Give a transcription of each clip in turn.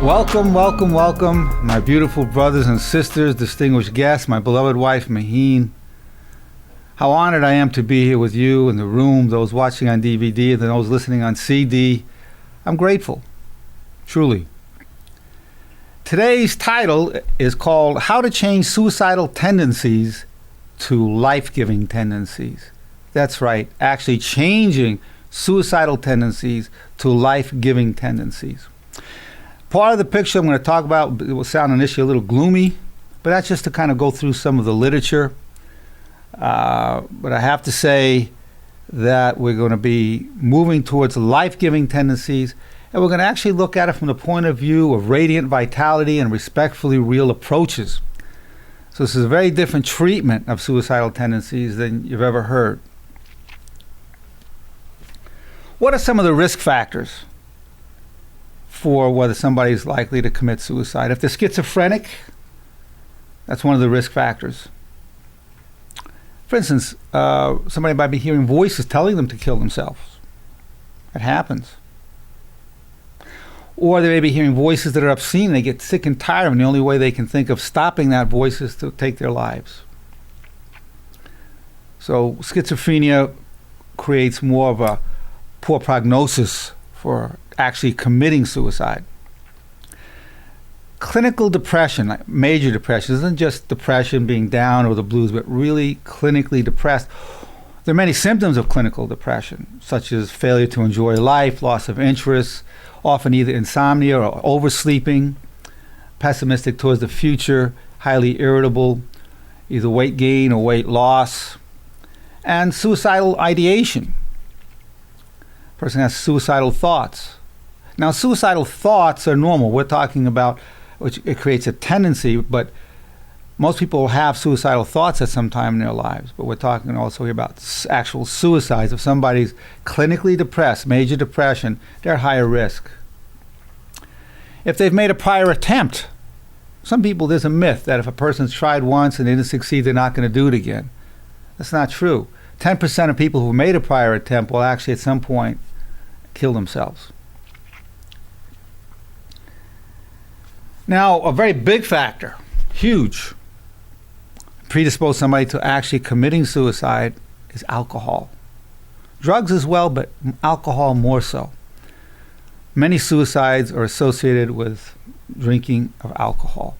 Welcome, welcome, welcome, my beautiful brothers and sisters, distinguished guests, my beloved wife, Maheen. How honored I am to be here with you in the room, those watching on DVD and those listening on CD. I'm grateful, truly. Today's title is called How to Change Suicidal Tendencies to Life-Giving Tendencies. That's right, actually changing suicidal tendencies to life-giving tendencies. Part of the picture I'm going to talk about, it will sound initially a little gloomy, but that's just to kind of go through some of the literature. But I have to say that we're going to be moving towards life-giving tendencies, and we're going to actually look at it from the point of view of radiant vitality and respectfully real approaches. So this is a very different treatment of suicidal tendencies than you've ever heard. What are some of the risk factors for whether somebody is likely to commit suicide? If they're schizophrenic, that's one of the risk factors. For instance, somebody might be hearing voices telling them to kill themselves. It happens. Or they may be hearing voices that are obscene. They get sick and tired, and the only way they can think of stopping that voice is to take their lives. So schizophrenia creates more of a poor prognosis for actually committing suicide. Clinical depression, like major depression, isn't just depression, being down or the blues, but really clinically depressed. There are many symptoms of clinical depression, such as failure to enjoy life, loss of interest, often either insomnia or oversleeping, pessimistic towards the future, highly irritable, either weight gain or weight loss, and suicidal ideation. Person has suicidal thoughts. Now, suicidal thoughts are normal. We're talking about, which it creates a tendency, but most people have suicidal thoughts at some time in their lives. But we're talking also here about actual suicides. If somebody's clinically depressed, major depression, they're at higher risk. If they've made a prior attempt, some people, there's a myth that if a person's tried once and they didn't succeed, they're not going to do it again. That's not true. 10% of people who made a prior attempt will actually at some point kill themselves. Now, a very big factor, huge, predispose somebody to actually committing suicide is alcohol. Drugs as well, but alcohol more so. Many suicides are associated with drinking of alcohol.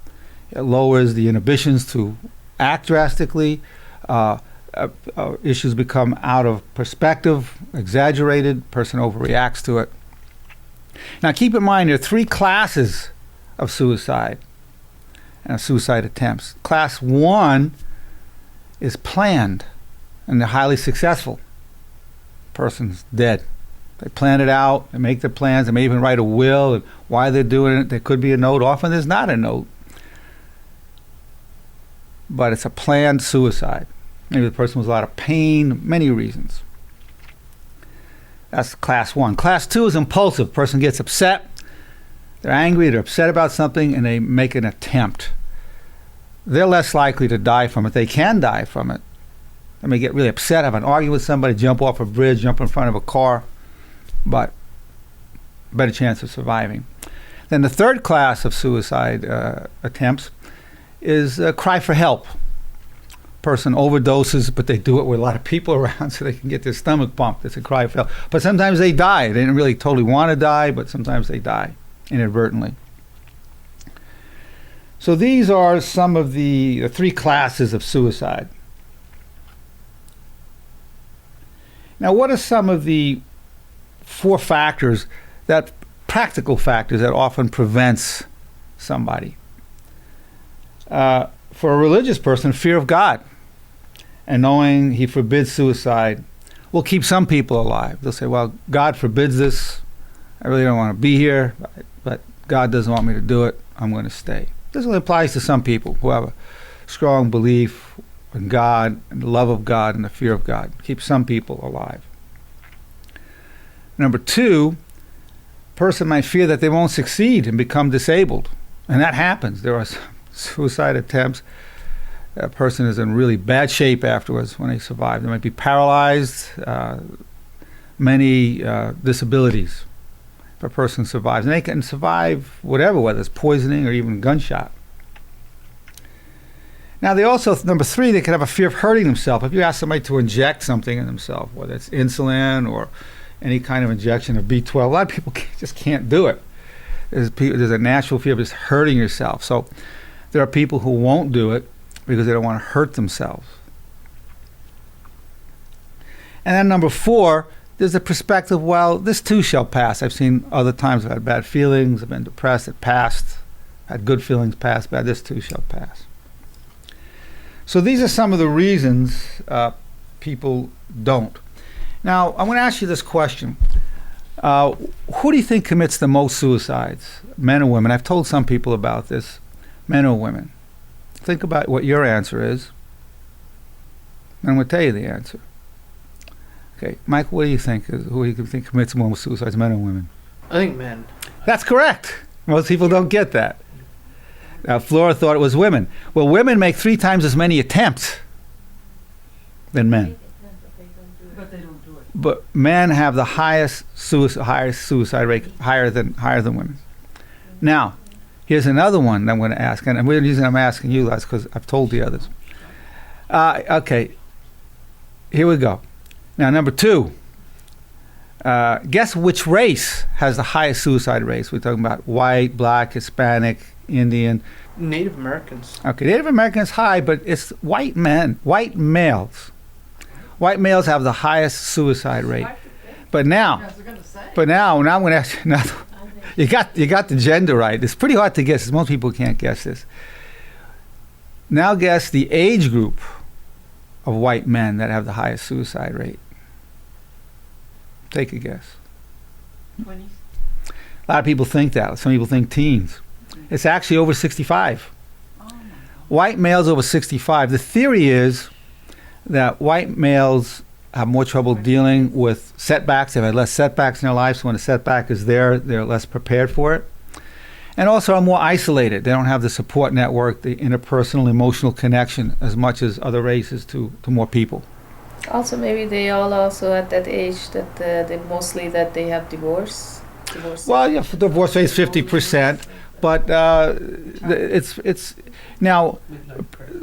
It lowers the inhibitions to act drastically. Issues become out of perspective, exaggerated, person overreacts to it. Now keep in mind there are three classes of suicide and suicide attempts. Class 1 is planned and they're highly successful. Person's dead. They plan it out, they make their plans, they may even write a will and why they're doing it. There could be a note, often there's not a note. But it's a planned suicide. Maybe the person was in a lot of pain, many reasons. That's class 1. Class 2 is impulsive. Person gets upset, they're angry, they're upset about something, and they make an attempt. They're less likely to die from it. They can die from it. They may get really upset, have an argument with somebody, jump off a bridge, jump in front of a car, but better chance of surviving. Then the third class of suicide attempts is cry for help. Person overdoses, but they do it with a lot of people around so they can get their stomach pumped. It's a cry for help. But sometimes they die. They didn't really totally want to die, but sometimes they die inadvertently. So these are some of the three classes of suicide. Now, what are some of the 4 factors, that practical factors that often prevents somebody? For a religious person, fear of God and knowing he forbids suicide will keep some people alive. They'll say, well, God forbids this. I really don't want to be here, but God doesn't want me to do it. I'm going to stay. This only applies to some people who have a strong belief in God and the love of God and the fear of God. Keep some people alive. Number 2, person might fear that they won't succeed and become disabled. And that happens. There are suicide attempts. A person is in really bad shape afterwards when they survive. They might be paralyzed, many disabilities. if a person survives. And they can survive whatever, whether it's poisoning or even gunshot. Now, they also, number 3, they can have a fear of hurting themselves. If you ask somebody to inject something in themselves, whether it's insulin or any kind of injection of B12, a lot of people just can't do it. There's a natural fear of just hurting yourself. So there are people who won't do it because they don't want to hurt themselves. And then number 4, there's the perspective, well, this too shall pass. I've seen other times I've had bad feelings, I've been depressed, it passed. Had good feelings, passed, bad, this too shall pass. So these are some of the reasons people don't. Now, I'm going to ask you this question. Who do you think commits the most suicides, men or women? I've told some people about this, men or women. Think about what your answer is, and I'm going to tell you the answer. Okay, Mike, what do you think? Who do you think commits more suicides, men or women? I think men. That's correct. Most people don't get that. Flora thought it was women. Well, women make 3 times as many attempts than men. But they don't do it. But men have the highest suicide rate, higher than women. Now, here's another one that I'm going to ask, and the reason I'm asking you, Les, because I've told the others. Okay, here we go. Now, number 2. Guess which race has the highest suicide rates? We're talking about white, black, Hispanic, Indian. Native Americans. Okay, Native Americans high, but it's white men, white males. White males have the highest suicide rate. But now I'm going to ask you another. You got the gender right. It's pretty hard to guess. Most people can't guess this. Now guess the age group of white men that have the highest suicide rate. Take a guess. 20s. A lot of people think that. Some people think teens. It's actually over 65. White males over 65. The theory is that white males have more trouble dealing with setbacks. They've had less setbacks in their lives. So when a setback is there, they're less prepared for it. And also are more isolated. They don't have the support network, the interpersonal, emotional connection as much as other races to more people. Also, maybe they all also at that age that they have divorce. Well, yeah, divorce rate is 50%, but it's now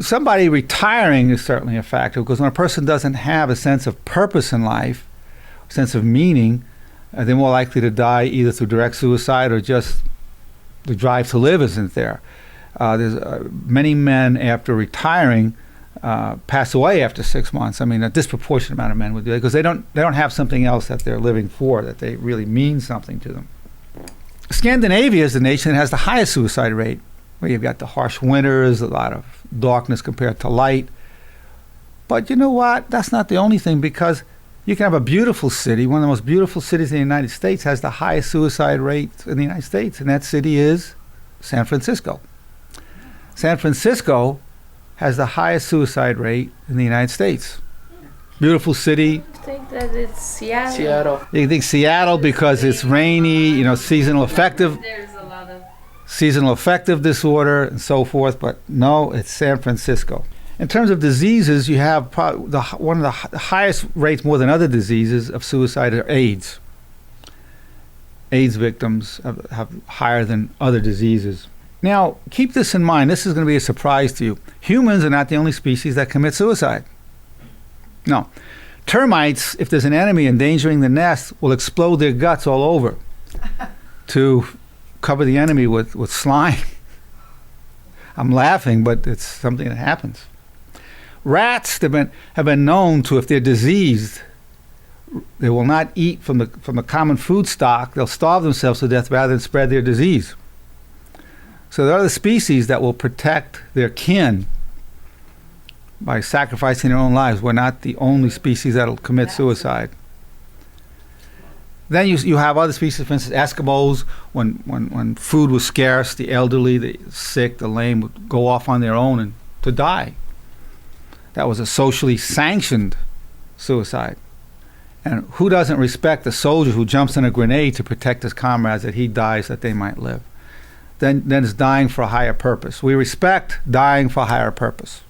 somebody retiring is certainly a factor, because when a person doesn't have a sense of purpose in life, a sense of meaning, they're more likely to die either through direct suicide or just the drive to live isn't there. There's many men after retiring pass away after 6 months. I mean, a disproportionate amount of men would do that because they don't have something else that they're living for, that they really mean something to them. Scandinavia is the nation that has the highest suicide rate, where you've got the harsh winters, a lot of darkness compared to light. But you know what? That's not the only thing, because you can have a beautiful city, one of the most beautiful cities in the United States, has the highest suicide rate in the United States, and that city is San Francisco. San Francisco has the highest suicide rate in the United States. Beautiful city. I think that it's Seattle. Seattle. You think Seattle because it's rainy, seasonal affective There's a lot of seasonal affective disorder and so forth, but no, it's San Francisco. In terms of diseases, you have one of the highest rates, more than other diseases, of suicide are AIDS. AIDS victims have higher than other diseases. Now, keep this in mind. This is going to be a surprise to you. Humans are not the only species that commit suicide. No. Termites, if there's an enemy endangering the nest, will explode their guts all over to cover the enemy with slime. I'm laughing, but it's something that happens. Rats have been known to, if they're diseased, they will not eat from the common food stock. They'll starve themselves to death rather than spread their disease. So there are other species that will protect their kin by sacrificing their own lives. We're not the only species that will commit suicide. Then you have other species, for instance, Eskimos. When food was scarce, the elderly, the sick, the lame would go off on their own and to die. That was a socially sanctioned suicide. And who doesn't respect a soldier who jumps in a grenade to protect his comrades, that he dies that they might live? Then it's dying for a higher purpose. We respect dying for a higher purpose.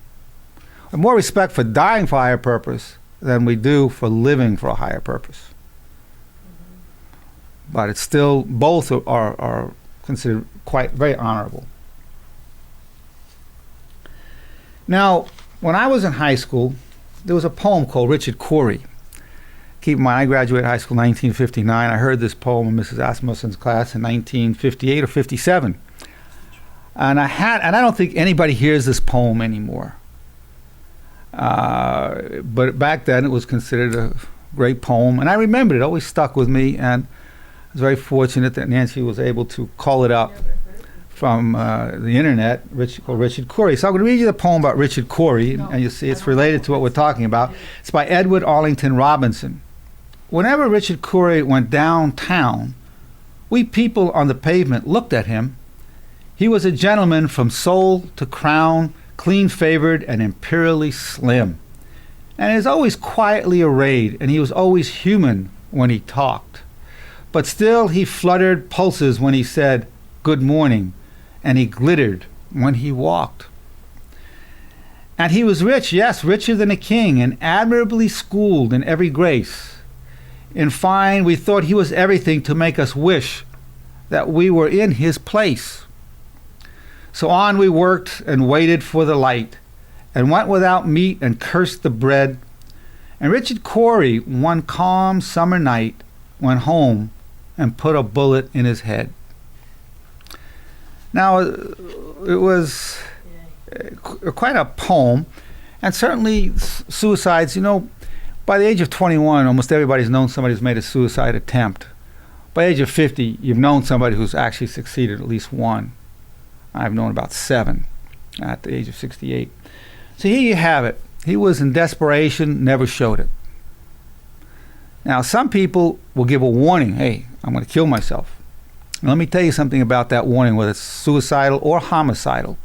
And more respect for dying for a higher purpose than we do for living for a higher purpose. but it's still, both are considered quite very honorable. Now, when I was in high school, there was a poem called Richard Cory. Keep in mind, I graduated high school in 1959. I heard this poem in Mrs. Asmussen's class in 1958 or 57. And I don't think anybody hears this poem anymore. But back then it was considered a great poem, and I remembered it. Always stuck with me, and I was very fortunate that Nancy was able to call it up from the internet, called Richard Cory. So I'm going to read you the poem about Richard Cory, and you'll see it's related to what we're talking about. It's by Edward Arlington Robinson. Whenever Richard Cory went downtown, we people on the pavement looked at him. He was a gentleman from sole to crown, clean-favored and imperially slim. And he was always quietly arrayed, and he was always human when he talked. But still he fluttered pulses when he said, "Good morning," and he glittered when he walked. And he was rich, yes, richer than a king, and admirably schooled in every grace. In fine, we thought he was everything to make us wish that we were in his place. So on we worked and waited for the light, and went without meat and cursed the bread. And Richard Cory, one calm summer night, went home and put a bullet in his head. Now, it was quite a poem, and certainly suicides, by the age of 21, almost everybody's known somebody who's made a suicide attempt. By the age of 50, you've known somebody who's actually succeeded, at least one. I've known about 7 at the age of 68. So here you have it. He was in desperation, never showed it. Now, some people will give a warning, hey, I'm going to kill myself. And let me tell you something about that warning, whether it's suicidal or homicidal.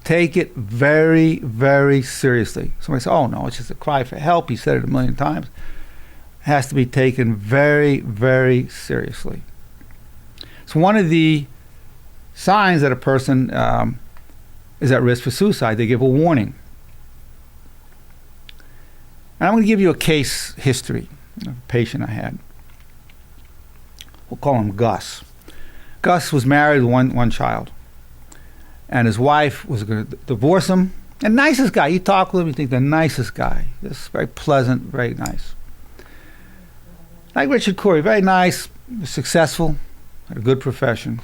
Take it very, very seriously. Somebody says, oh no, it's just a cry for help. He said it a million times. It has to be taken very, very seriously. So one of the signs that a person is at risk for suicide, they give a warning. And I'm going to give you a case history of a patient I had. We'll call him Gus. Gus was married with one child. And his wife was going to divorce him. And nicest guy. You talk with him, you think the nicest guy. Just very pleasant, very nice. Like Richard Cory, very nice, successful, had a good profession.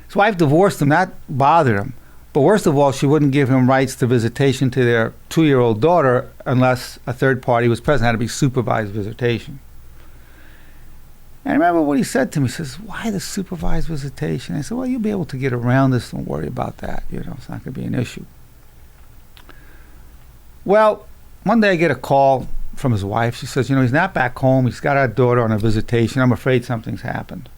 His wife divorced him. That bothered him. But worst of all, she wouldn't give him rights to visitation to their 2-year-old daughter unless a third party was present. It had to be supervised visitation. And I remember what he said to me. He says, why the supervised visitation? I said, well, you'll be able to get around this. Don't worry about that. It's not going to be an issue. Well, one day I get a call from his wife. She says, he's not back home. He's got our daughter on a visitation. I'm afraid something's happened.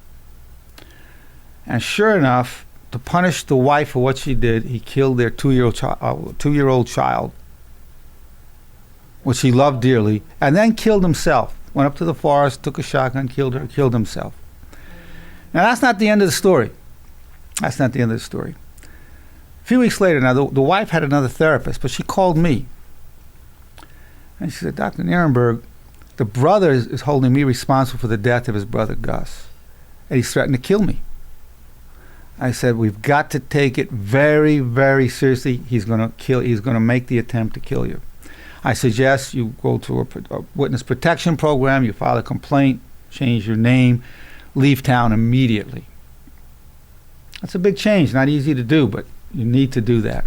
And sure enough, to punish the wife for what she did, he killed their 2-year-old child, which he loved dearly, and then killed himself. Went up to the forest, took a shotgun, killed her, killed himself. Now, that's not the end of the story. That's not the end of the story. A few weeks later, now, the wife had another therapist, but she called me. And she said, Dr. Nerenberg, the brother is holding me responsible for the death of his brother, Gus. And he's threatened to kill me. I said, we've got to take it very, very seriously. He's going to make the attempt to kill you. I suggest you go to a witness protection program, you file a complaint, change your name, leave town immediately. That's a big change, not easy to do, but you need to do that.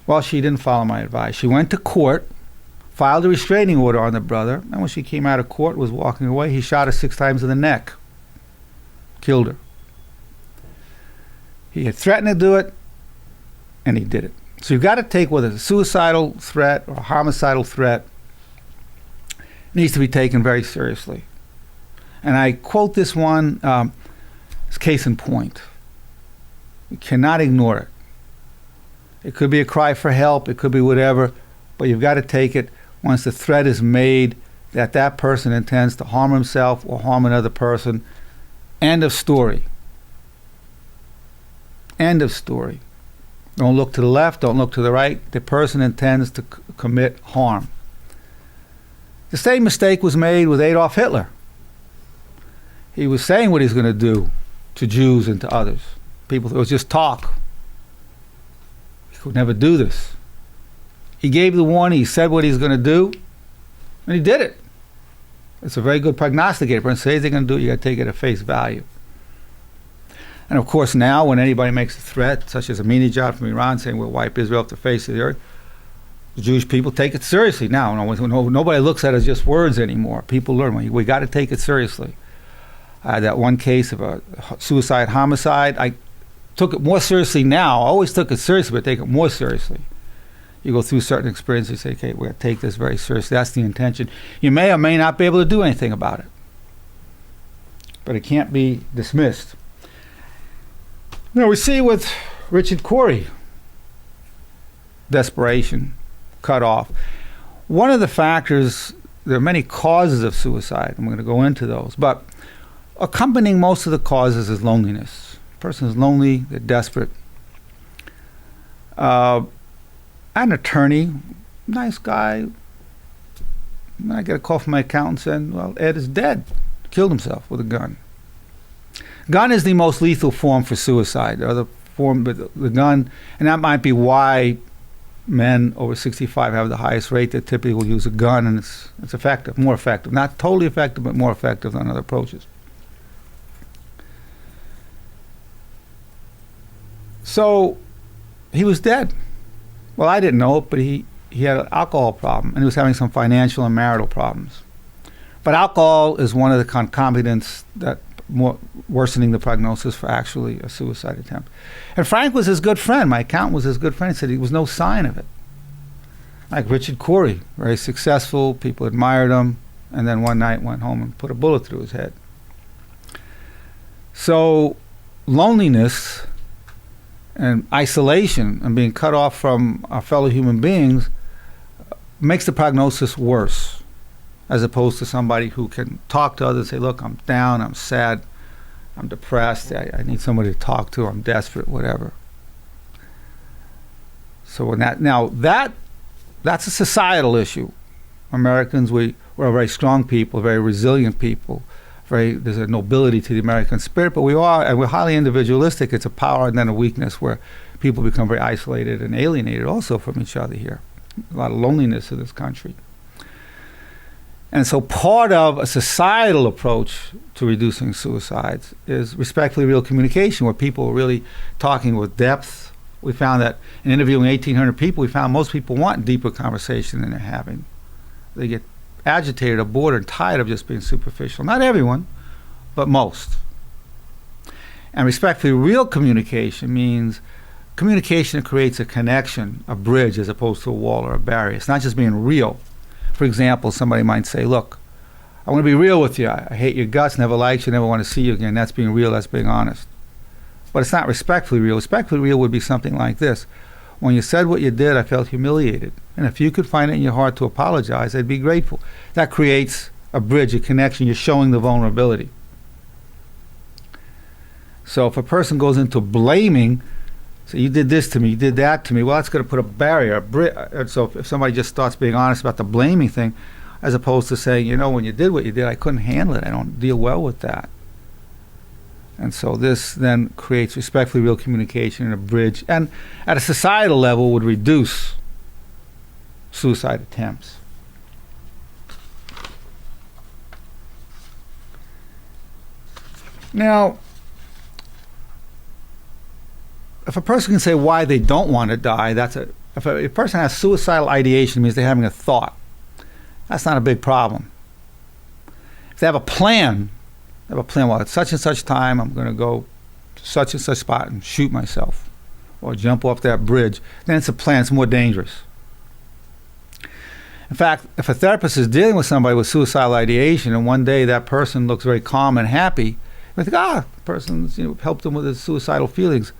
Well, she didn't follow my advice. She went to court, filed a restraining order on the brother, and when she came out of court, was walking away, he shot her 6 times in the neck, killed her. He had threatened to do it, and he did it. So you've got to take whether it's a suicidal threat or a homicidal threat. It needs to be taken very seriously. And I quote this one as case in point. You cannot ignore it. It could be a cry for help. It could be whatever. But you've got to take it once the threat is made that that person intends to harm himself or harm another person. End of story. End of story. Don't look to the left, don't look to the right. The person intends to commit harm. The same mistake was made with Adolf Hitler. He was saying what he's going to do to Jews and to others. People thought it was just talk. He could never do this. He gave the warning, he said what he's going to do, and he did it. It's a very good prognosticator. When says they're going to do it, you got to take it at face value. And of course now, when anybody makes a threat, such as Ahmadinejad from Iran saying we'll wipe Israel off the face of the earth, the Jewish people take it seriously now. Nobody looks at it as just words anymore. People learn, we got to take it seriously. That one case of a suicide homicide, I took it more seriously now. I always took it seriously, but take it more seriously. You go through certain experiences, you say, okay, we're going to take this very seriously. That's the intention. You may or may not be able to do anything about it. But it can't be dismissed. Now we see with Richard Corey, desperation, cut off. One of the factors, there are many causes of suicide, and we're going to go into those, but accompanying most of the causes is loneliness. A person is lonely, they're desperate. An attorney, nice guy. I get a call from my accountant saying, well, Ed is dead. Killed himself with a gun. Gun is the most lethal form for suicide. The other form, but the gun, and that might be why men over 65 have the highest rate. They typically will use a gun, and it's effective, more effective. Not totally effective, but more effective than other approaches. So he was dead. Well, I didn't know it, but he had an alcohol problem, and he was having some financial and marital problems. But alcohol is one of the concomitants that more worsening the prognosis for actually a suicide attempt. And Frank was his good friend. My accountant was his good friend. He said there was no sign of it. Like Richard Corey, very successful, people admired him, and then one night went home and put a bullet through his head. So loneliness and isolation and being cut off from our fellow human beings makes the prognosis worse, as opposed to somebody who can talk to others, say, look, I'm down, I'm sad, I'm depressed, I need somebody to talk to, I'm desperate, whatever. So when that's a societal issue. Americans, we're a very strong people, very resilient people. There's a nobility to the American spirit, but we're highly individualistic. It's a power and then a weakness where people become very isolated and alienated also from each other here. A lot of loneliness in this country. And so part of a societal approach to reducing suicides is respectfully real communication, where people are really talking with depth. We found that in interviewing 1,800 people, we found most people want deeper conversation than they're having. They get agitated or bored and tired of just being superficial. Not everyone, but most. And respectfully real communication means communication that creates a connection, a bridge, as opposed to a wall or a barrier. It's not just being real. For example, somebody might say, look, I want to be real with you. I hate your guts, never liked you, never want to see you again. That's being real, that's being honest. But it's not respectfully real. Respectfully real would be something like this. When you said what you did, I felt humiliated. And if you could find it in your heart to apologize, I'd be grateful. That creates a bridge, a connection. You're showing the vulnerability. So if a person goes into blaming, so you did this to me, you did that to me, well, that's going to put a barrier. So if somebody just starts being honest about the blaming thing, as opposed to saying, when you did what you did, I couldn't handle it. I don't deal well with that. And so this then creates respectfully real communication and a bridge, and at a societal level would reduce suicide attempts. Now, if a person can say why they don't want to die, if a person has suicidal ideation, it means they're having a thought. That's not a big problem. If they have a plan, well, at such and such time, I'm going to go to such and such spot and shoot myself or jump off that bridge, then it's a plan. It's more dangerous. In fact, if a therapist is dealing with somebody with suicidal ideation and one day that person looks very calm and happy, they think, the person's helped him with his suicidal feelings.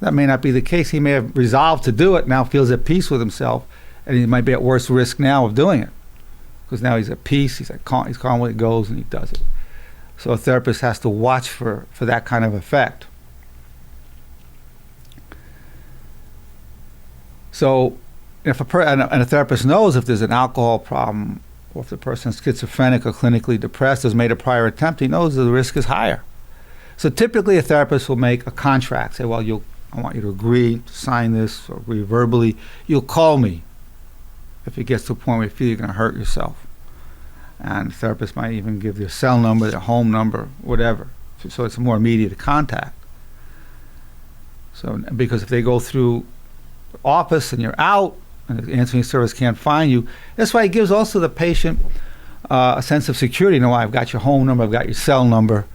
That may not be the case. He may have resolved to do it, now feels at peace with himself, and he might be at worse risk now of doing it. Because now he's at peace, he's calm when it goes, and he does it. So a therapist has to watch for that kind of effect. So if a therapist knows if there's an alcohol problem or if the person is schizophrenic or clinically depressed, has made a prior attempt, he knows that the risk is higher. So typically a therapist will make a contract, say, well, I want you to agree to sign this, or agree verbally. You'll call me if it gets to a point where you feel you're going to hurt yourself. And the therapist might even give their cell number, their home number, whatever. So it's a more immediate contact. So because if they go through the office and you're out and the answering service can't find you, that's why it gives also the patient a sense of security. You know, I've got your home number, I've got your cell number.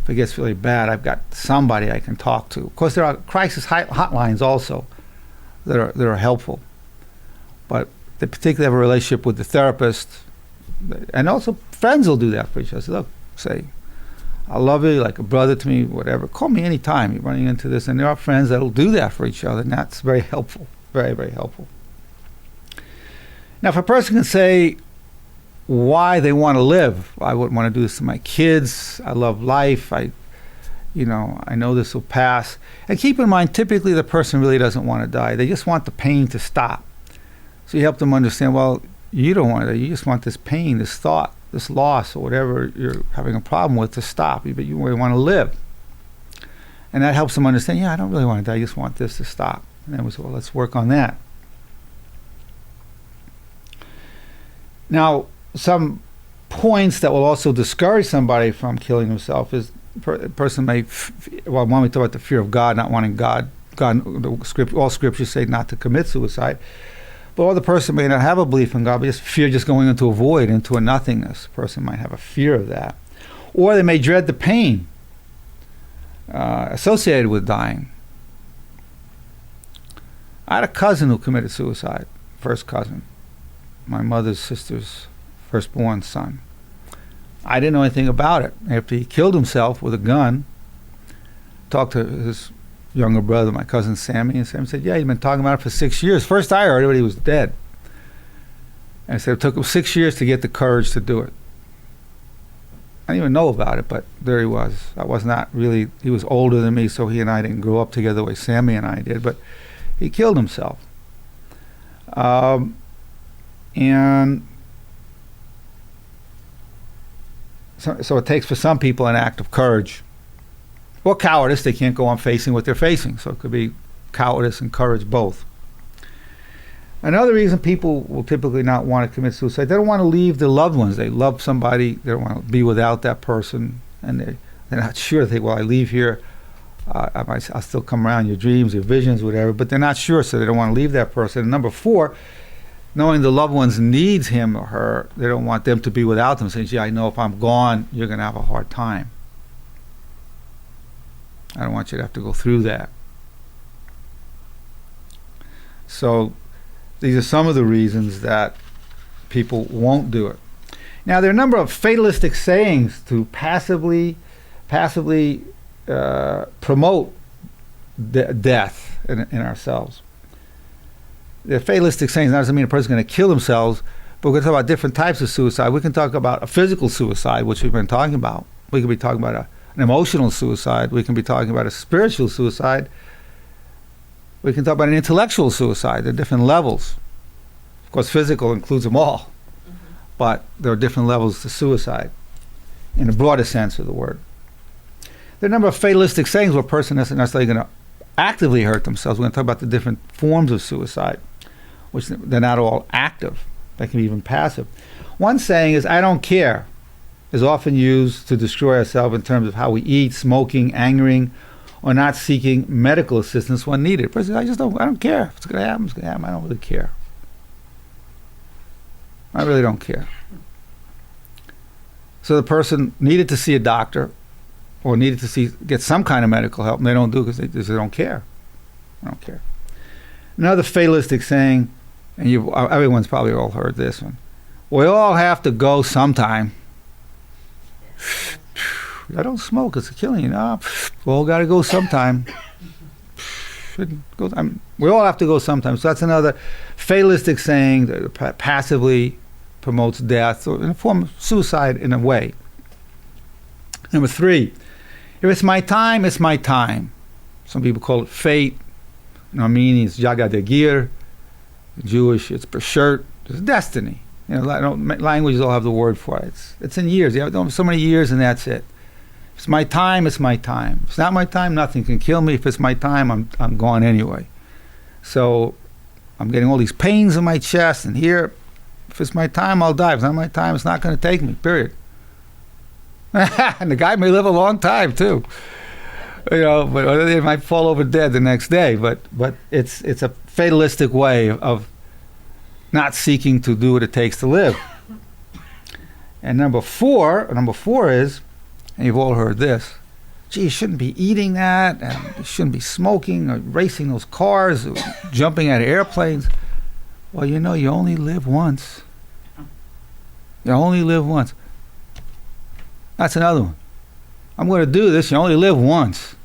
If it gets really bad, I've got somebody I can talk to. Of course, there are crisis hotlines also that are helpful. But they particularly have a relationship with the therapist. And also friends will do that for each other. So they'll say, I love you, like a brother to me, whatever. Call me anytime you're running into this. And there are friends that will do that for each other, and that's very helpful, very, very helpful. Now, if a person can say why they want to live, I wouldn't want to do this to my kids, I love life, I know this will pass. And keep in mind, typically the person really doesn't want to die. They just want the pain to stop. So you help them understand, well, you don't want to die. You just want this pain, this thought, this loss, or whatever you're having a problem with to stop. But you really want to live. And that helps them understand, yeah, I don't really want to die. I just want this to stop. And then we say, well, let's work on that. Now, some points that will also discourage somebody from killing himself is a person may, when we talk about the fear of God, not wanting God, all scriptures say not to commit suicide. But the person may not have a belief in God, but just fear just going into a void, into a nothingness. A person might have a fear of that. Or they may dread the pain associated with dying. I had a cousin who committed suicide, first cousin, my mother's sister's firstborn son. I didn't know anything about it. After he killed himself with a gun, talked to his younger brother, my cousin Sammy, and Sammy said, yeah, he'd been talking about it for 6 years. First I heard it, he was dead. And I said it took him 6 years to get the courage to do it. I didn't even know about it, but there he was. I was not really, he was older than me, so he and I didn't grow up together the way Sammy and I did, but he killed himself. And so it takes for some people an act of courage or cowardice. They can't go on facing what they're facing, so it could be cowardice and courage both. Another reason people will typically not want to commit suicide, they don't want to leave their loved ones. They love somebody, they don't want to be without that person, and they're not sure. They think, well, I leave here, I'll still come around, your dreams, your visions, whatever, but they're not sure, so they don't want to leave that person. And number 4, knowing the loved ones needs him or her, they don't want them to be without them, saying, gee, I know if I'm gone, you're going to have a hard time. I don't want you to have to go through that. So these are some of the reasons that people won't do it. Now, there are a number of fatalistic sayings to passively promote death in ourselves. The fatalistic sayings doesn't mean a person's going to kill themselves, but we're going to talk about different types of suicide. We can talk about a physical suicide, which we've been talking about. We can be talking about an emotional suicide. We can be talking about a spiritual suicide. We can talk about an intellectual suicide. There are different levels. Of course, physical includes them all, but there are different levels to suicide in the broader sense of the word. There are a number of fatalistic sayings where a person isn't necessarily going to actively hurt themselves. We're going to talk about the different forms of suicide, which they're not all active. They can be even passive. One saying is, I don't care, is often used to destroy ourselves in terms of how we eat, smoking, angering, or not seeking medical assistance when needed. Person, I don't care. If it's going to happen, it's going to happen. I don't really care. I really don't care. So the person needed to see a doctor or needed to get some kind of medical help, and they don't do it because they don't care. I don't care. Another fatalistic saying, and everyone's probably all heard this one, we all have to go sometime. I don't smoke, it's killing you. No, we all got to go sometime. We all have to go sometime. So that's another fatalistic saying that passively promotes death, or in a form of suicide in a way. Number 3, if it's my time, it's my time. Some people call it fate. In Armenian, it's Jagadagir. In Jewish, it's Beshert. It's destiny. You know, languages all have the word for it. It's in years. You have so many years, and that's it. If it's my time, it's my time. If it's not my time, nothing can kill me. If it's my time, I'm gone anyway. So I'm getting all these pains in my chest and here. If it's my time, I'll die. If it's not my time, it's not going to take me, period. And the guy may live a long time, too. You know, but they might fall over dead the next day. But it's a fatalistic way of not seeking to do what it takes to live. And number four is, and you've all heard this, gee, you shouldn't be eating that, and you shouldn't be smoking or racing those cars, or jumping out of airplanes. Well, you know, you only live once. You only live once. That's another one. I'm going to do this, you only live once.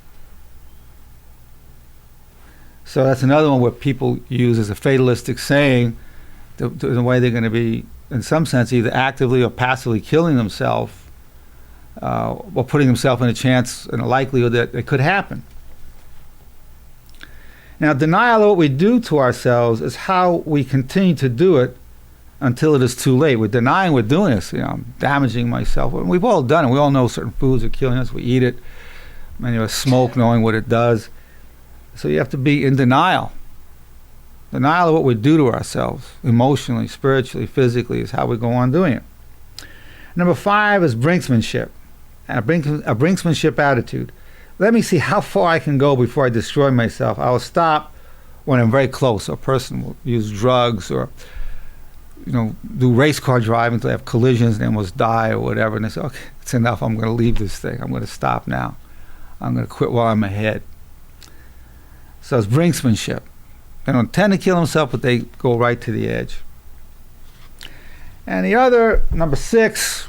So that's another one where people use as a fatalistic saying, the way they're going to be, in some sense, either actively or passively killing themselves, or putting themselves in a chance and a likelihood that it could happen. Now, denial of what we do to ourselves is how we continue to do it until it is too late. We're denying we're doing this. You know, I'm damaging myself. And we've all done it. We all know certain foods are killing us. We eat it. Many of us smoke knowing what it does. So you have to be in denial. Denial of what we do to ourselves, emotionally, spiritually, physically, is how we go on doing it. Number 5 is brinksmanship. A brinksmanship attitude. Let me see how far I can go before I destroy myself. I will stop when I'm very close. A person will use drugs or, you know, do race car driving until they have collisions and they almost die or whatever. And they say, okay, it's enough. I'm going to leave this thing. I'm going to stop now. I'm going to quit while I'm ahead. So it's brinksmanship. They don't tend to kill themselves, but they go right to the edge. And the other, number 6,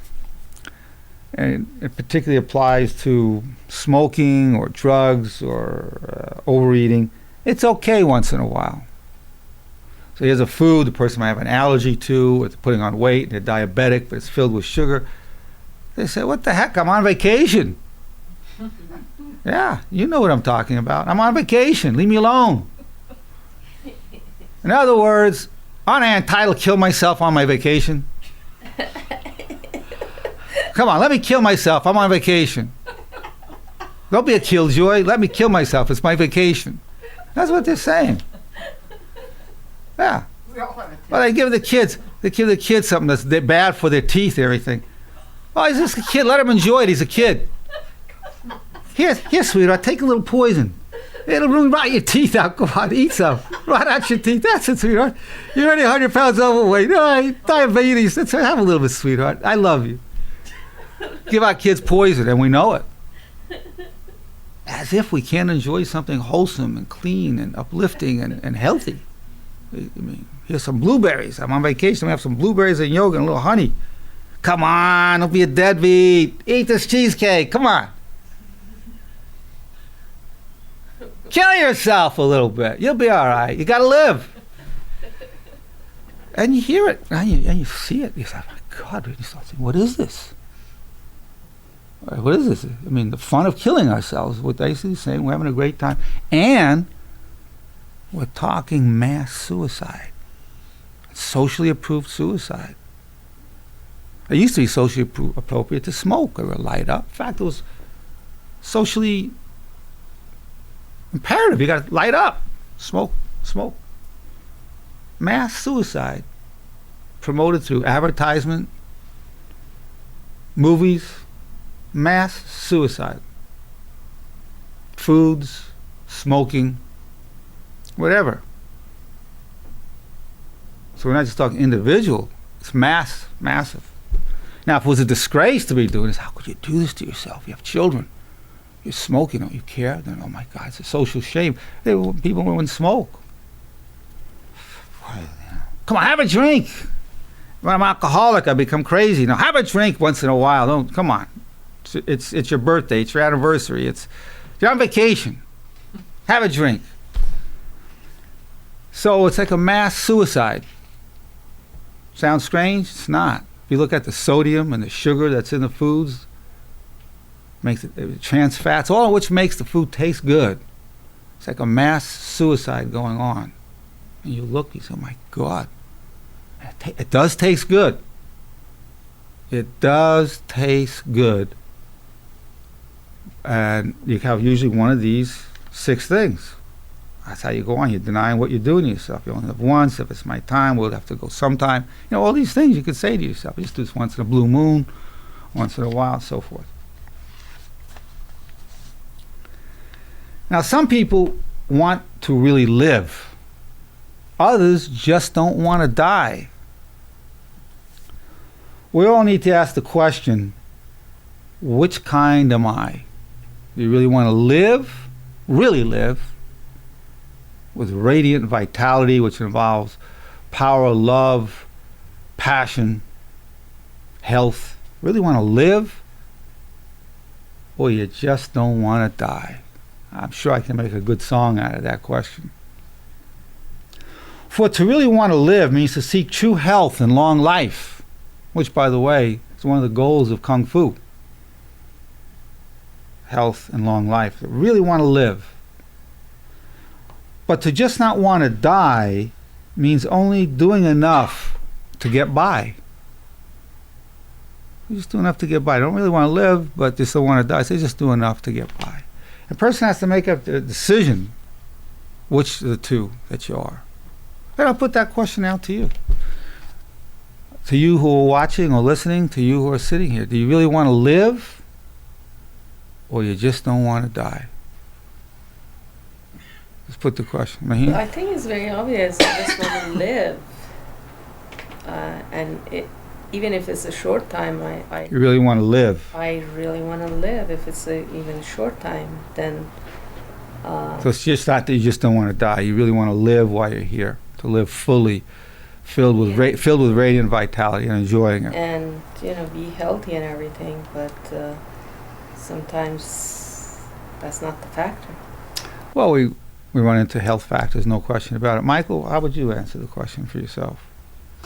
and it particularly applies to smoking or drugs or overeating. It's okay once in a while. So here's a food the person might have an allergy to, or they're putting on weight, and they're diabetic, but it's filled with sugar. They say, what the heck, I'm on vacation. Yeah, you know what I'm talking about. I'm on vacation, leave me alone. In other words, aren't I entitled to kill myself on my vacation? Come on, let me kill myself. I'm on vacation. Don't be a killjoy. Let me kill myself. It's my vacation. That's what they're saying. Yeah. Well, they give the kids something that's bad for their teeth and everything. Oh, he's just a kid. Let him enjoy it. He's a kid. Here, sweetheart, take a little poison. It'll really rot your teeth out. Go on, eat some. Rot out your teeth. That's it, sweetheart. You're already 100 pounds overweight. No, diabetes. Have a little bit, sweetheart. I love you. Give our kids poison, and we know it. As if we can't enjoy something wholesome and clean and uplifting and healthy. I mean, here's some blueberries. I'm on vacation. We have some blueberries and yogurt and a little honey. Come on, don't be a deadbeat. Eat this cheesecake. Come on. Kill yourself a little bit. You'll be all right. You got to live. And you hear it, and you see it. You say, oh my God, you start saying, what is this? What is this? I mean, the fun of killing ourselves. What they saying, we're having a great time. And we're talking mass suicide. Socially approved suicide. It used to be socially appropriate to smoke or light up. In fact, it was socially imperative. You got to light up. Smoke. Mass suicide. Promoted through advertisement, movies, mass suicide. Foods, smoking, whatever. So we're not just talking individual, it's massive. Now, if it was a disgrace to be doing this, how could you do this to yourself? You have children. You're smoking, don't you care? Then, oh my God, it's a social shame. People wouldn't smoke. Come on, have a drink. When I'm alcoholic, I become crazy. Now, have a drink once in a while. Don't, come on. It's your birthday. It's your anniversary. You're on vacation. Have a drink. So it's like a mass suicide. Sounds strange? It's not. If you look at the sodium and the sugar that's in the foods, makes it trans fats, all of which makes the food taste good. It's like a mass suicide going on. And you look, you say, oh my God. It does taste good. It does taste good. And you have usually one of these 6 things. That's how you go on. You're denying what you're doing to yourself. You only live once. If it's my time, we'll have to go sometime. All these things you could say to yourself. You just do this once in a blue moon, once in a while, and so forth. Now, some people want to really live. Others just don't want to die. We all need to ask the question, which kind am I? Do you really want to live, really live, with radiant vitality, which involves power, love, passion, health? Really want to live? Or you just don't want to die? I'm sure I can make a good song out of that question. For to really want to live means to seek true health and long life, which, by the way, is one of the goals of Kung Fu. Health and long life. To really want to live. But to just not want to die means only doing enough to get by. You just do enough to get by. I don't really want to live, but they still want to die. So just do enough to get by. A person has to make up the decision which of the two that you are. And I'll put that question out to you. To you who are watching or listening, to you who are sitting here. Do you really want to live? Or you just don't want to die? Let's put the question. Maheen? I think it's very obvious. I just want to live. Even if it's a short time, You really want to live. I really want to live. If it's even a short time, then... So it's just not that you just don't want to die. You really want to live while you're here. To live fully, filled with radiant vitality and enjoying it. And, be healthy and everything, but sometimes that's not the factor. Well, we run into health factors, no question about it. Michael, how would you answer the question for yourself?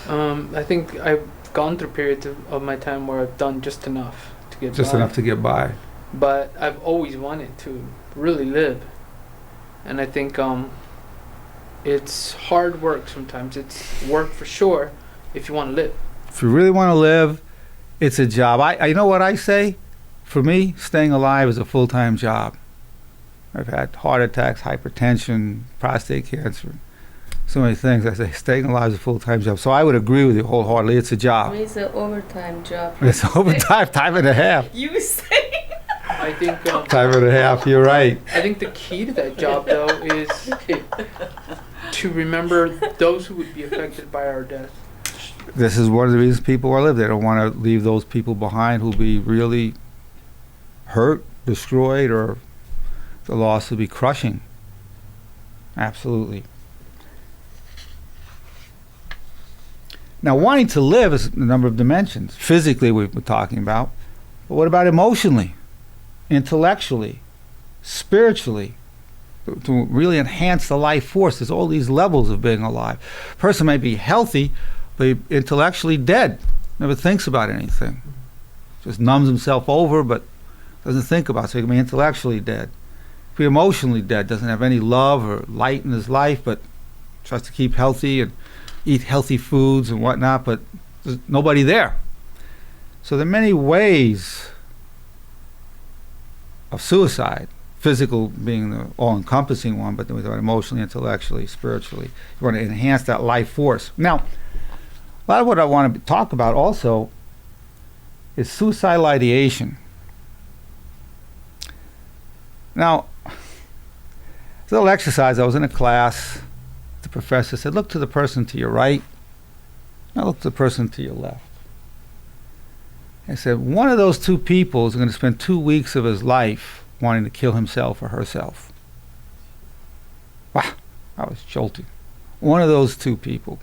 I think I've gone through periods of my time where I've done just enough to get by. Just enough to get by. But I've always wanted to really live. And I think it's hard work sometimes. It's work for sure if you want to live. If you really want to live, it's a job. I you know what I say? For me, staying alive is a full-time job. I've had heart attacks, hypertension, prostate cancer, so many things. I say staying alive is a full-time job. So I would agree with you wholeheartedly. It's a job. It's an overtime job. It's overtime, time and a half. You say. I think Time and a half, you're right. I think the key to that job, though, is to remember those who would be affected by our death. This is one of the reasons people are live. They don't want to leave those people behind who'll be really hurt, destroyed, or the loss will be crushing. Absolutely. Now, wanting to live is a number of dimensions. Physically, we're talking about. But what about emotionally, intellectually, spiritually? To really enhance the life force. There's all these levels of being alive. A person may be healthy, but intellectually dead. Never thinks about anything. Just numbs himself over, but doesn't think about it. So he can be intellectually dead. Be emotionally dead. Doesn't have any love or light in his life, but tries to keep healthy and eat healthy foods and whatnot, but there's nobody there. So there are many ways of suicide. Physical being the all-encompassing one, but then we thought emotionally, intellectually, spiritually. You want to enhance that life force. Now, a lot of what I want to talk about also is suicidal ideation. Now, this little exercise, I was in a class, the professor said, look to the person to your right, now look to the person to your left. I said, one of those two people is going to spend 2 weeks of his life wanting to kill himself or herself. Wow, I was jolting. One of those two people.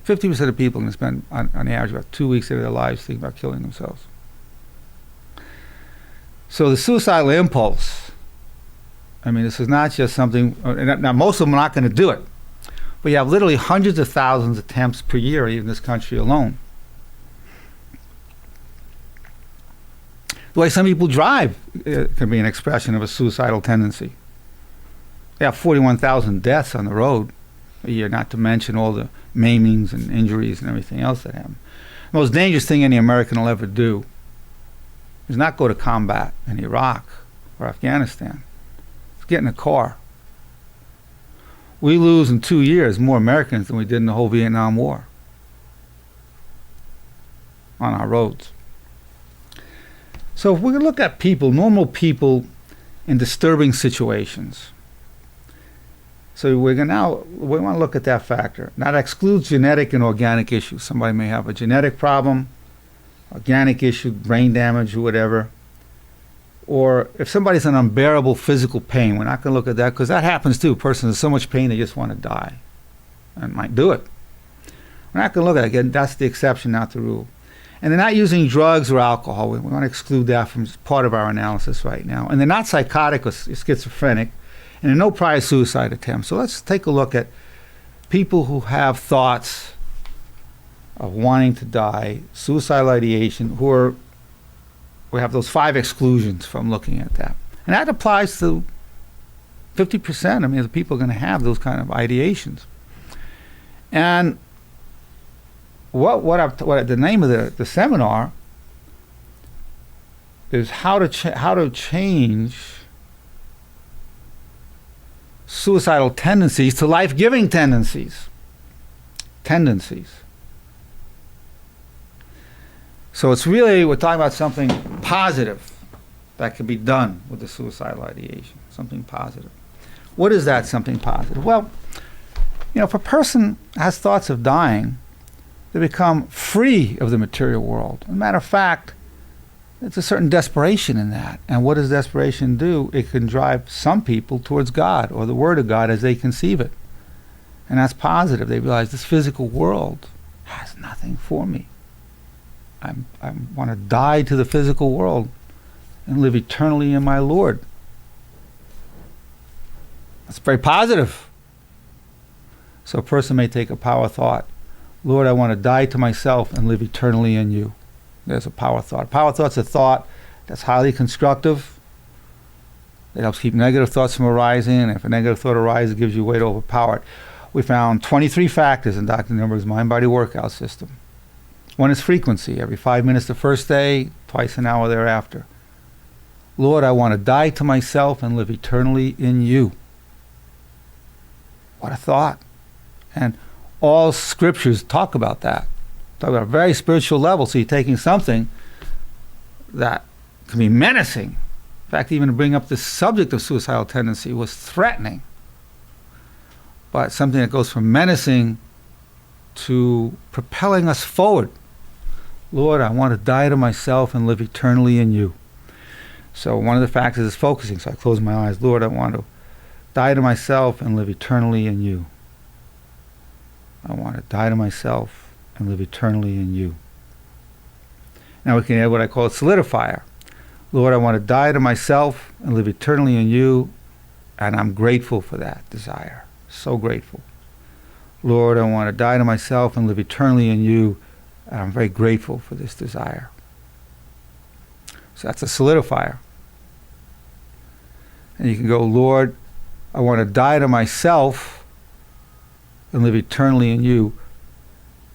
50% of people are going to spend, on the average, about 2 weeks of their lives thinking about killing themselves. So the suicidal impulse, I mean, this is not just something, now most of them are not going to do it, but you have literally hundreds of thousands of attempts per year, even in this country alone. The way some people drive can be an expression of a suicidal tendency. They have 41,000 deaths on the road. a year, not to mention all the maimings and injuries and everything else that happen. The most dangerous thing any American will ever do is not go to combat in Iraq or Afghanistan. It's get in a car. We lose in 2 years more Americans than we did in the whole Vietnam War on our roads. So if we look at people, normal people in disturbing situations, so we want to look at that factor. Now that excludes genetic and organic issues. Somebody may have a genetic problem, organic issue, brain damage or whatever. Or if somebody's in unbearable physical pain, we're not going to look at that because that happens too. A person is in so much pain they just want to die and might do it. We're not going to look at it. Again, that's the exception, not the rule. And they're not using drugs or alcohol. We want to exclude that from part of our analysis right now. And they're not psychotic or schizophrenic. And there are no prior suicide attempts. So let's take a look at people who have thoughts of wanting to die, suicidal ideation, we have those 5 exclusions from looking at that. And that applies to 50%. I mean, the people are going to have those kind of ideations. And what the name of the seminar is how to change suicidal tendencies to life-giving tendencies. So it's really, we're talking about something positive that can be done with the suicidal ideation, something positive. What is that something positive? Well, if a person has thoughts of dying, they become free of the material world. As a matter of fact, there's a certain desperation in that. And what does desperation do? It can drive some people towards God or the Word of God as they conceive it. And that's positive. They realize this physical world has nothing for me. I want to die to the physical world and live eternally in my Lord. That's very positive. So a person may take a power thought. Lord, I want to die to myself and live eternally in you. There's a power thought. Power thought's a thought that's highly constructive. It helps keep negative thoughts from arising. And if a negative thought arises, it gives you a way to overpower it. We found 23 factors in Dr. Nerenberg's mind-body workout system. One is frequency. Every 5 minutes the first day, twice an hour thereafter. Lord, I want to die to myself and live eternally in you. What a thought. And all scriptures talk about that. Talk about a very spiritual level. So you're taking something that can be menacing. In fact, even to bring up the subject of suicidal tendency was threatening. But something that goes from menacing to propelling us forward. Lord, I want to die to myself and live eternally in you. So one of the factors is focusing. So I close my eyes. Lord, I want to die to myself and live eternally in you. I want to die to myself and live eternally in you. Now we can add what I call a solidifier. Lord, I want to die to myself and live eternally in you, and I'm grateful for that desire. So grateful. Lord, I want to die to myself and live eternally in you, and I'm very grateful for this desire. So that's a solidifier. And you can go, Lord, I want to die to myself and live eternally in you,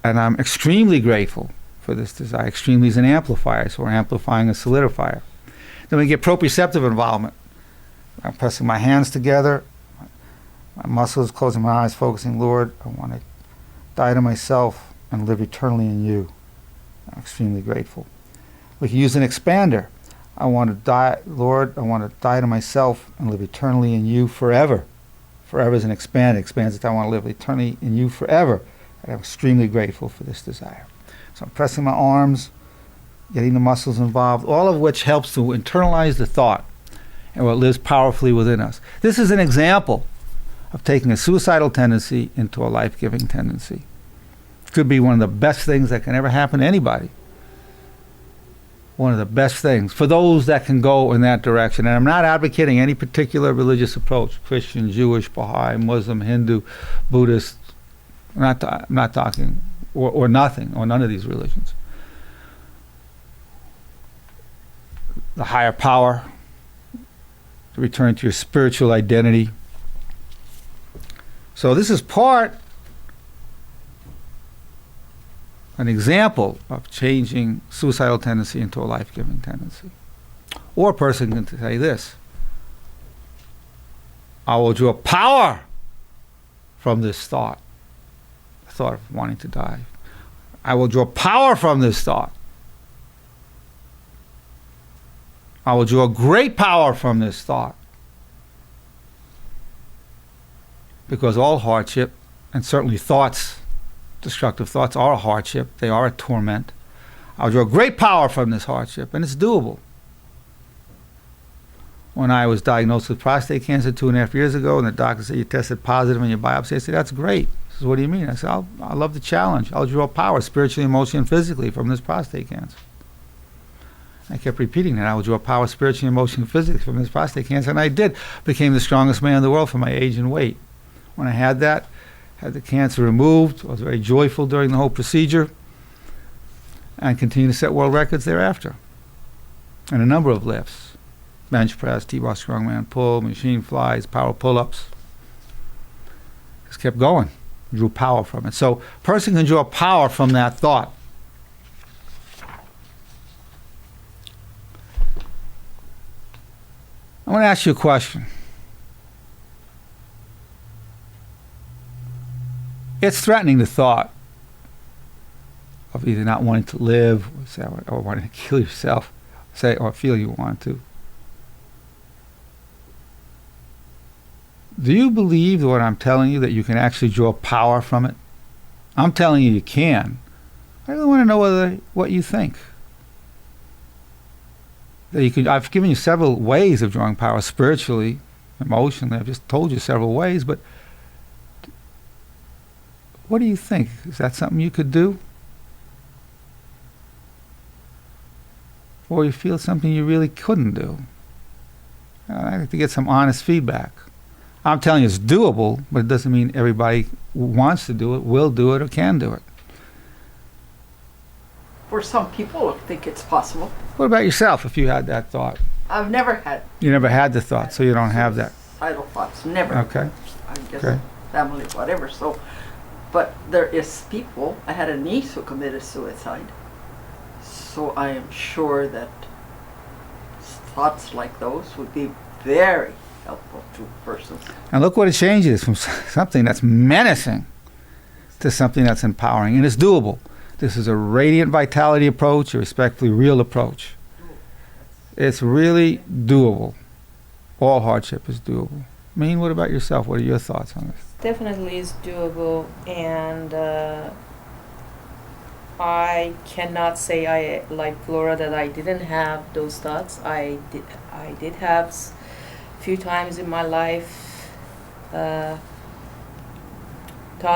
and I'm extremely grateful for this desire. Extremely is an amplifier, so we're amplifying a solidifier. Then we get proprioceptive involvement. I'm pressing my hands together, my muscles, closing my eyes, focusing, Lord, I want to die to myself and live eternally in you. I'm extremely grateful. We can use an expander. I want to die, Lord, I want to die to myself and live eternally in you forever. Forever is an expander. It expands it. I want to live eternally in you forever. And I'm extremely grateful for this desire. So I'm pressing my arms, getting the muscles involved, all of which helps to internalize the thought and what lives powerfully within us. This is an example of taking a suicidal tendency into a life-giving tendency. It could be one of the best things that can ever happen to anybody. One of the best things for those that can go in that direction. And I'm not advocating any particular religious approach, Christian, Jewish, Baha'i, Muslim, Hindu, Buddhist. I'm not talking, or nothing, or none of these religions. The higher power, to return to your spiritual identity, So this is an example of changing suicidal tendency into a life-giving tendency. Or a person can say this: I will draw power from this thought, the thought of wanting to die. I will draw power from this thought. I will draw great power from this thought. Because all hardship, and certainly thoughts, destructive thoughts, are a hardship. They are a torment. I'll draw great power from this hardship, and it's doable. When I was diagnosed with prostate cancer 2.5 years ago, and the doctor said, you tested positive in your biopsy, I said, that's great. He said, what do you mean? I said, I love the challenge. I'll draw power spiritually, emotionally, and physically from this prostate cancer. I kept repeating that. I will draw power spiritually, emotionally, and physically from this prostate cancer, and I did. Became the strongest man in the world for my age and weight. When I had that, had the cancer removed, I was very joyful during the whole procedure, and continued to set world records thereafter. And a number of lifts: bench press, T-bar strongman pull, machine flies, power pull-ups. Just kept going. Drew power from it. So a person can draw power from that thought. I want to ask you a question. It's threatening, the thought of either not wanting to live, or wanting to kill yourself, or feel you want to. Do you believe what I'm telling you, that you can actually draw power from it? I'm telling you can. I really want to know what you think. That you could. I've given you several ways of drawing power: spiritually, emotionally. I've just told you several ways, but what do you think? Is that something you could do? Or you feel something you really couldn't do? I like to get some honest feedback. I'm telling you it's doable, but it doesn't mean everybody wants to do it, will do it, or can do it. For some people, I think it's possible. What about yourself, if you had that thought? I've never had. You never had the thought, so you don't have that. Suicidal thoughts, never. Okay. I guess Okay. family, whatever. So, but there is people. I had a niece who committed suicide. So I am sure that thoughts like those would be very helpful to a person. And look what it changes from something that's menacing to something that's empowering, and it's doable. This is a radiant vitality approach, a respectfully real approach. It's really doable. All hardship is doable. Mean, what about yourself? What are your thoughts on this? Definitely is doable, and I cannot say, I like Flora, that I didn't have those thoughts. I did have few times in my life thought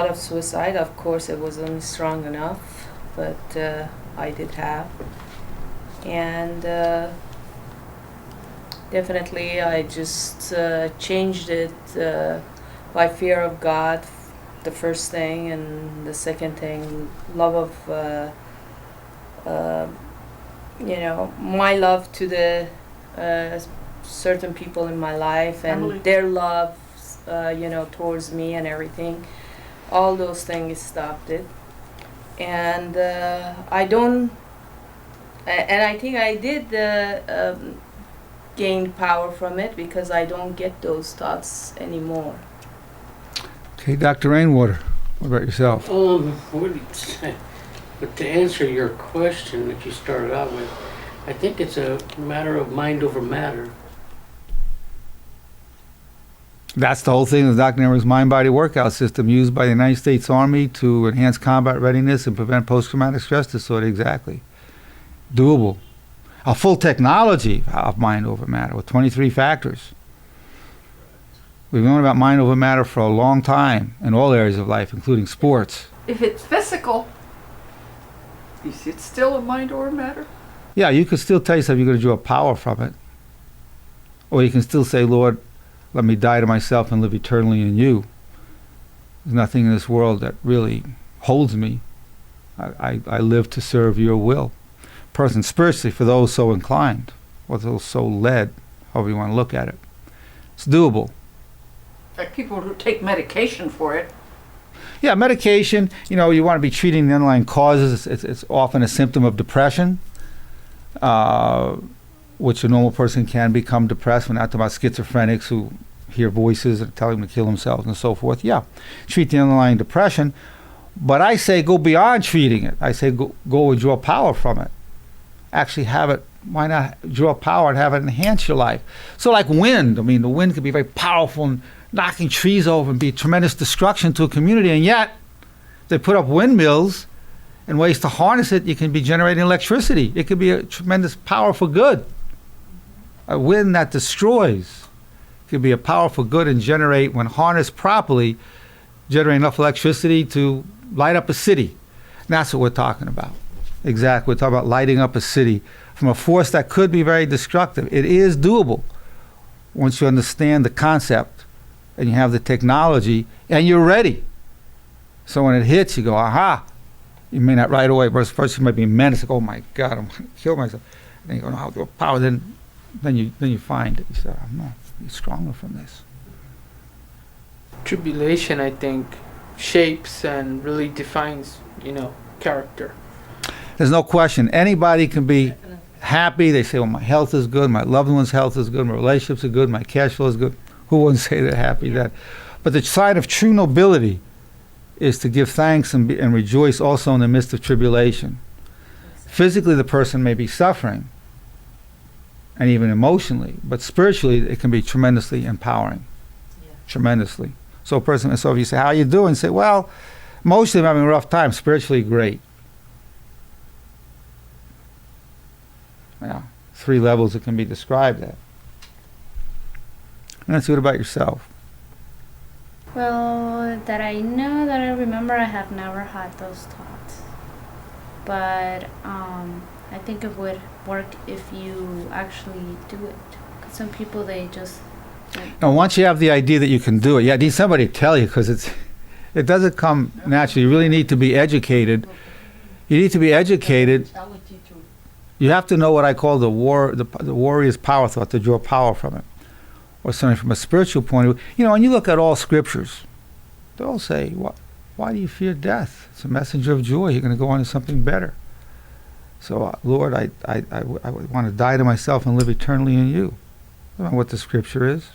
of suicide. Of course, it wasn't strong enough, but I did have. And definitely I just changed it by fear of God, the first thing, and the second thing, love of my love to the certain people in my life, and Family. their love towards me and everything. All those things stopped it. And I think I did gain power from it, because I don't get those thoughts anymore. Okay, Dr. Rainwater, what about yourself? But to answer your question that you started out with, I think it's a matter of mind over matter. That's the whole thing of Dr. Nerenberg's mind-body workout system, used by the United States Army to enhance combat readiness and prevent post-traumatic stress disorder. Exactly. Doable. A full technology of mind over matter with 23 factors. We've known about mind over matter for a long time in all areas of life, including sports. If it's physical, is it still a mind over matter? Yeah, you could still tell yourself you're going to draw power from it. Or you can still say, Lord, let me die to myself and live eternally in you. There's nothing in this world that really holds me. I live to serve your will. Person spiritually, for those so inclined, or those so led, however you want to look at it. It's doable. Like people who take medication for it. Yeah, medication, you want to be treating the underlying causes. It's often a symptom of depression, which a normal person can become depressed. We're not talking about schizophrenics who hear voices and tell them to kill themselves and so forth. Yeah, treat the underlying depression. But I say go beyond treating it. I say go and draw power from it. Actually have it, why not draw power and have it enhance your life? So like wind, the wind can be very powerful and knocking trees over and be tremendous destruction to a community, and yet they put up windmills and ways to harness it. You can be generating electricity. It could be a tremendous power for good. A wind that destroys could be a powerful good and generate, when harnessed properly, generate enough electricity to light up a city. And that's what we're talking about. Exactly. We're talking about lighting up a city from a force that could be very destructive. It is doable once you understand the concept and you have the technology and you're ready. So when it hits, you go, aha. You may not right away. First you might be menaced, like, oh my God, I'm going to kill myself. And then you go, no, I'll do power. Then you find it. You say, I'm not stronger from this. Tribulation, I think, shapes and really defines, character. There's no question. Anybody can be happy. They say, well, my health is good, my loved one's health is good, my relationships are good, my cash flow is good. Who wouldn't say they're happy that? But the sign of true nobility is to give thanks and rejoice also in the midst of tribulation. Physically, the person may be suffering, and even emotionally, but spiritually, it can be tremendously empowering. Yeah. Tremendously. So if you say, how are you doing? Say, well, mostly I'm having a rough time. Spiritually, great. Yeah, 3 levels it can be described at. And let's see, what about yourself? Well, that I know, that I remember, I have never had those thoughts. But I think it would work if you actually do it. Because some people, they just... No, once you have the idea that you can do it, you need somebody to tell you, because it doesn't come naturally. You really need to be educated. You need to be educated. You have to know what I call the warrior's power thought, to draw power from it. Or something from a spiritual point of view. When you look at all scriptures, they all say, why do you fear death? It's a messenger of joy. You're going to go on to something better. So, Lord, I want to die to myself and live eternally in you. I don't know what the scripture is.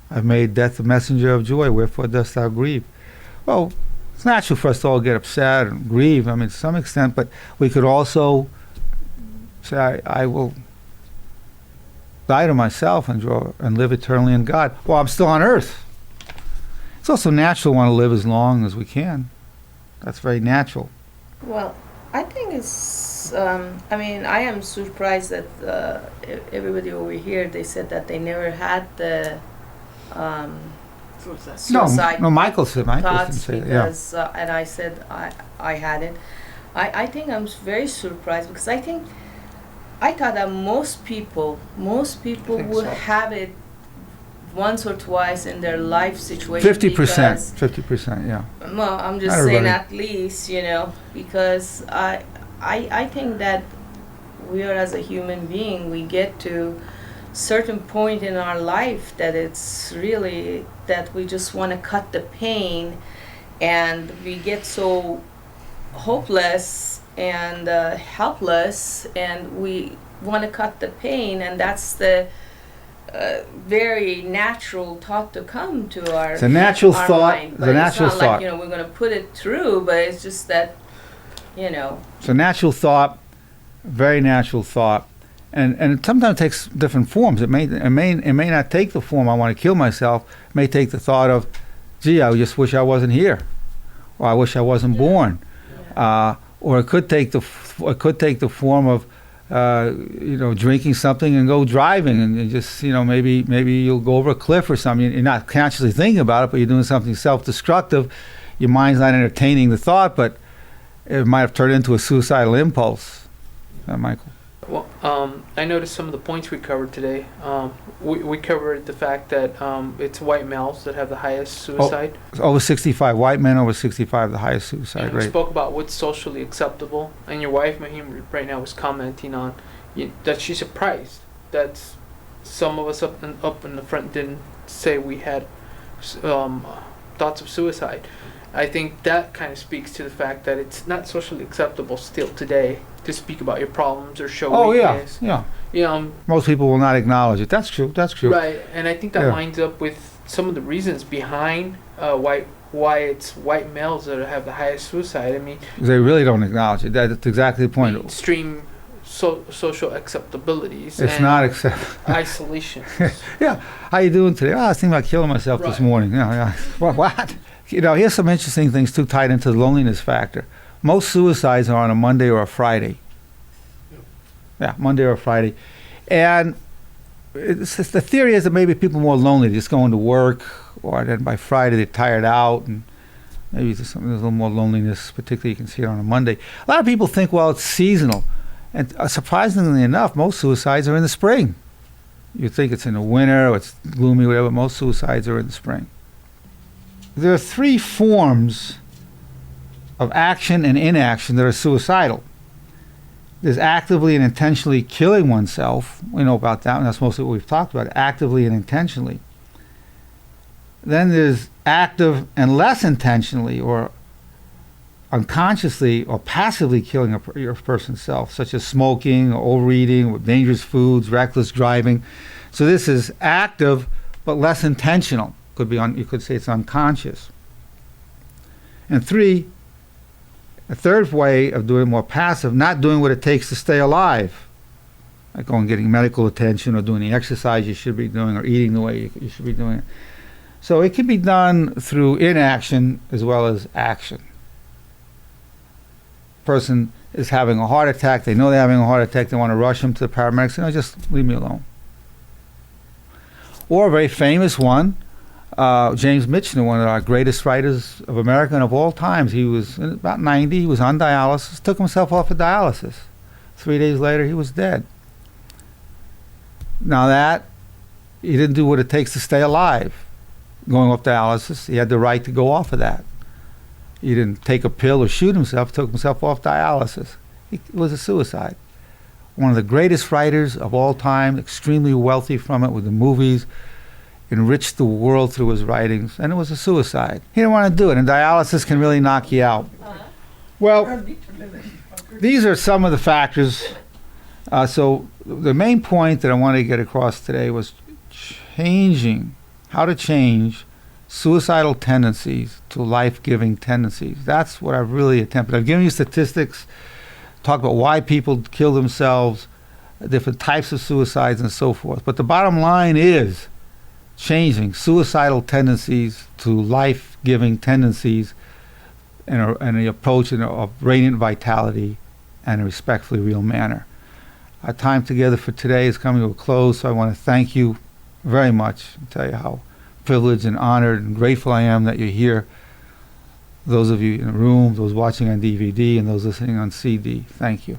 I've made death a messenger of joy. Wherefore dost thou grieve? Well, it's natural for us to all get upset and grieve, to some extent, but we could also say, I will die to myself and live eternally in God. Well, I'm still on earth. It's also natural to want to live as long as we can. That's very natural. Well, I think it's, I am surprised that everybody over here, they said that they never had the suicide. No, Michael didn't thoughts, say because, and I said I had it. I think I'm very surprised, because I thought that most people would have it once or twice in their life situation. 50%, yeah. Well, I'm just saying at least, because I think that we are, as a human being, we get to certain point in our life that it's really that we just want to cut the pain, and we get so hopeless and helpless, and we want to cut the pain, and that's the very natural thought to come to our It's a natural our thought. mind. It's But a natural it's not thought. like, we're going to put it through, but it's just that, It's a natural thought, very natural thought, and it sometimes takes different forms. It may not take the form, I want to kill myself. It may take the thought of, gee, I just wish I wasn't here, or I wish I wasn't born. Or it could take the form of drinking something and go driving, and just maybe you'll go over a cliff or something. You're not consciously thinking about it, but you're doing something self-destructive. Your mind's not entertaining the thought, but it might have turned into a suicidal impulse. Michael. Well, I noticed some of the points we covered today. We covered the fact that it's white males that have the highest suicide. Over 65, white men over 65, the highest suicide And we rate. spoke about what's socially acceptable. And your wife, Mahim, right now was commenting on that she's surprised that some of us up in the front didn't say we had thoughts of suicide. I think that kind of speaks to the fact that it's not socially acceptable still today to speak about your problems or show Oh yeah, weakness. yeah. You know, Most people will not acknowledge it. That's true. That's true. right, and I think that Yeah. lines up with some of the reasons behind why it's white males that have the highest suicide. I mean, They really don't acknowledge it. That's exactly the point. extreme social acceptabilities It's and not accept. isolation. Yeah. How you doing today? Oh, I was thinking about killing myself this Right. morning. Yeah. What? You know, here's some interesting things too tied into the loneliness factor. Most suicides are on a Monday or a Friday. Yeah, Monday or Friday. And the theory is that maybe people are more lonely, just going to work, or then by Friday they're tired out, and maybe there's a little more loneliness, particularly you can see it on a Monday. A lot of people think, well, it's seasonal. And surprisingly enough, most suicides are in the spring. You think it's in the winter, or it's gloomy, whatever. Most suicides are in the spring. There are 3 forms of action and inaction that are suicidal. There's actively and intentionally killing oneself. We know about that, and that's mostly what we've talked about, actively and intentionally. Then there's active and less intentionally, or unconsciously or passively killing your person's self, such as smoking or overeating, with dangerous foods, reckless driving. So this is active but less intentional. You could say it's unconscious. And 3, a third way of doing more passive, not doing what it takes to stay alive, like going and getting medical attention, or doing the exercise you should be doing, or eating the way you should be doing it. So it can be done through inaction as well as action. Person is having a heart attack, they know they're having a heart attack, they want to rush them to the paramedics, no, just leave me alone. Or a very famous one, James Michener, one of our greatest writers of America and of all times. He was about 90, he was on dialysis, took himself off of dialysis. 3 days later, he was dead. Now that, he didn't do what it takes to stay alive. Going off dialysis, he had the right to go off of that. He didn't take a pill or shoot himself, took himself off dialysis. It was a suicide. One of the greatest writers of all time, extremely wealthy from it with the movies, enriched the world through his writings, and it was a suicide. He didn't want to do it, and dialysis can really knock you out. Well, these are some of the factors. So the main point that I wanted to get across today was how to change suicidal tendencies to life-giving tendencies. That's what I've really attempted. I've given you statistics, talked about why people kill themselves, different types of suicides and so forth. But the bottom line is changing suicidal tendencies to life-giving tendencies in an approach of radiant vitality and a respectfully real manner. Our time together for today is coming to a close, so I want to thank you very much and tell you how privileged and honored and grateful I am that you're here. Those of you in the room, those watching on DVD, and those listening on CD, thank you.